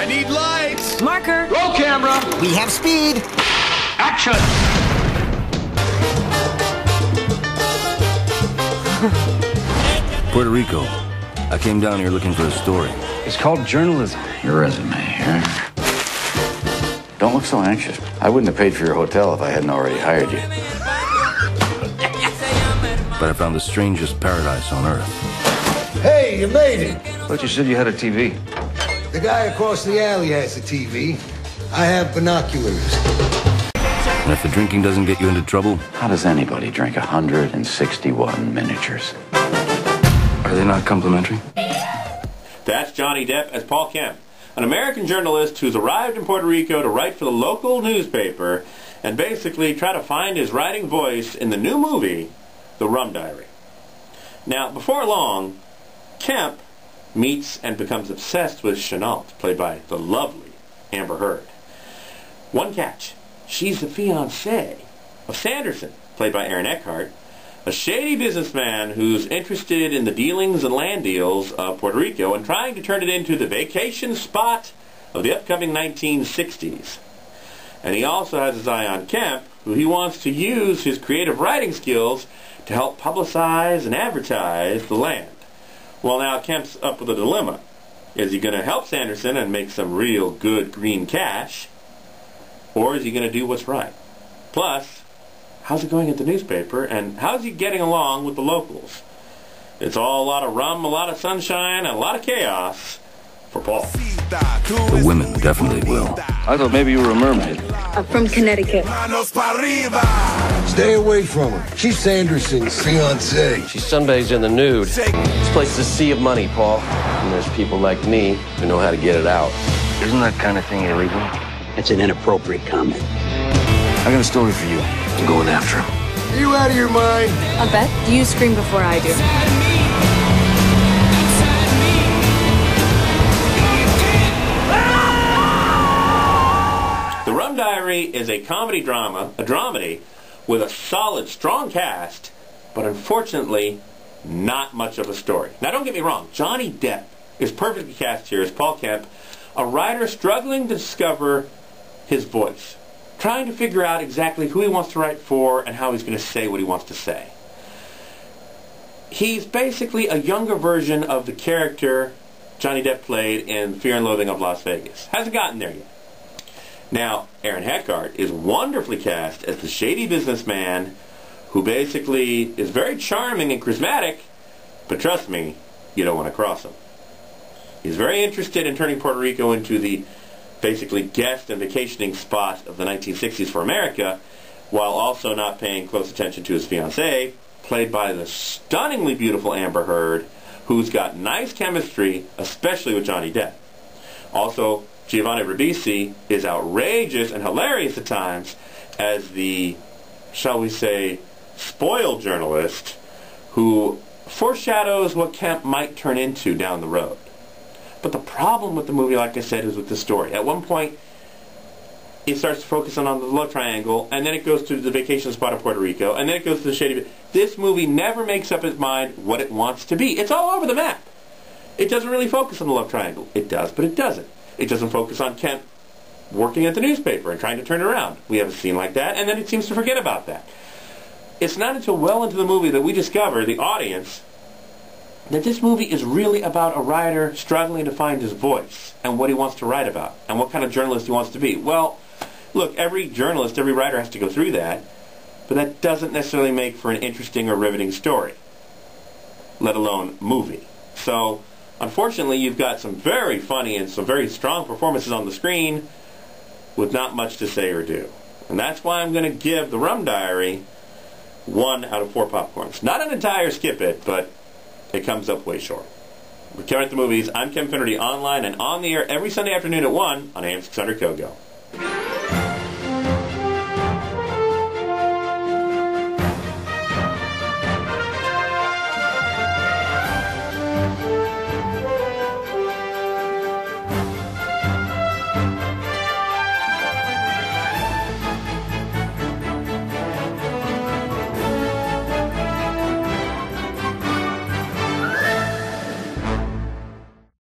I need lights. Marker. Roll camera. We have speed. Action. Puerto Rico. I came down here looking for a story. It's called journalism. Your resume, huh? Don't look so anxious. I wouldn't have paid for your hotel if I hadn't already hired you. But I found the strangest paradise on earth. Hey, you made it. Thought you said you had a TV. The guy across the alley has a TV. I have binoculars. And if the drinking doesn't get you into trouble... How does anybody drink 161 miniatures? Are they not complimentary? That's Johnny Depp as Paul Kemp, an American journalist who's arrived in Puerto Rico to write for the local newspaper and basically try to find his writing voice in the new movie, The Rum Diary. Now, before long, Kemp meets and becomes obsessed with Chenault, played by the lovely Amber Heard. One catch, she's the fiancée of Sanderson, played by Aaron Eckhart, a shady businessman who's interested in the dealings and land deals of Puerto Rico and trying to turn it into the vacation spot of the upcoming 1960s. And he also has his eye on Kemp, who he wants to use his creative writing skills to help publicize and advertise the land. Well, now Kemp's up with a dilemma. Is he going to help Sanderson and make some real good green cash? Or is he going to do what's right? Plus, how's it going at the newspaper, and how's he getting along with the locals? It's all a lot of rum, a lot of sunshine, and a lot of chaos for Paul. The women definitely will. I thought maybe you were a mermaid. I'm from Connecticut. Stay away from her. She's Sanderson's fiancée. She sunbathes in the nude. This place is a sea of money, Paul. And there's people like me who know how to get it out. Isn't that kind of thing illegal? That's an inappropriate comment. I got a story for you. I'm going after him. Are you out of your mind? I bet you scream before I do. The Rum Diary is a comedy drama, a dramedy, with a solid, strong cast, but unfortunately, not much of a story. Now, don't get me wrong. Johnny Depp is perfectly cast here as Paul Kemp, a writer struggling to discover his voice, trying to figure out exactly who he wants to write for and how he's going to say what he wants to say. He's basically a younger version of the character Johnny Depp played in Fear and Loathing of Las Vegas. Hasn't gotten there yet. Now, Aaron Eckhart is wonderfully cast as the shady businessman who basically is very charming and charismatic, but trust me, you don't want to cross him. He's very interested in turning Puerto Rico into the basically guest and vacationing spot of the 1960s for America, while also not paying close attention to his fiancée, played by the stunningly beautiful Amber Heard, who's got nice chemistry, especially with Johnny Depp. Also, Giovanni Ribisi is outrageous and hilarious at times as the, shall we say, spoiled journalist who foreshadows what Kemp might turn into down the road. But the problem with the movie, like I said, is with the story. At one point, it starts to focus on the love triangle, and then it goes to the vacation spot of Puerto Rico, and then it goes to the shady... This movie never makes up its mind what it wants to be. It's all over the map. It doesn't really focus on the love triangle. It does, but it doesn't. It doesn't focus on Kemp working at the newspaper and trying to turn it around. We have a scene like that, and then it seems to forget about that. It's not until well into the movie that we discover, the audience, that this movie is really about a writer struggling to find his voice and what he wants to write about and what kind of journalist he wants to be. Well, look, every journalist, every writer has to go through that, but that doesn't necessarily make for an interesting or riveting story, let alone movie. So, unfortunately, you've got some very funny and some very strong performances on the screen with not much to say or do. And that's why I'm going to give The Rum Diary 1 out of 4 popcorns. Not an entire skip it, but it comes up way short. We're Kevin at the Movies. I'm Ken Finnerty, online and on the air every Sunday afternoon at 1 on AM 600 KOGO.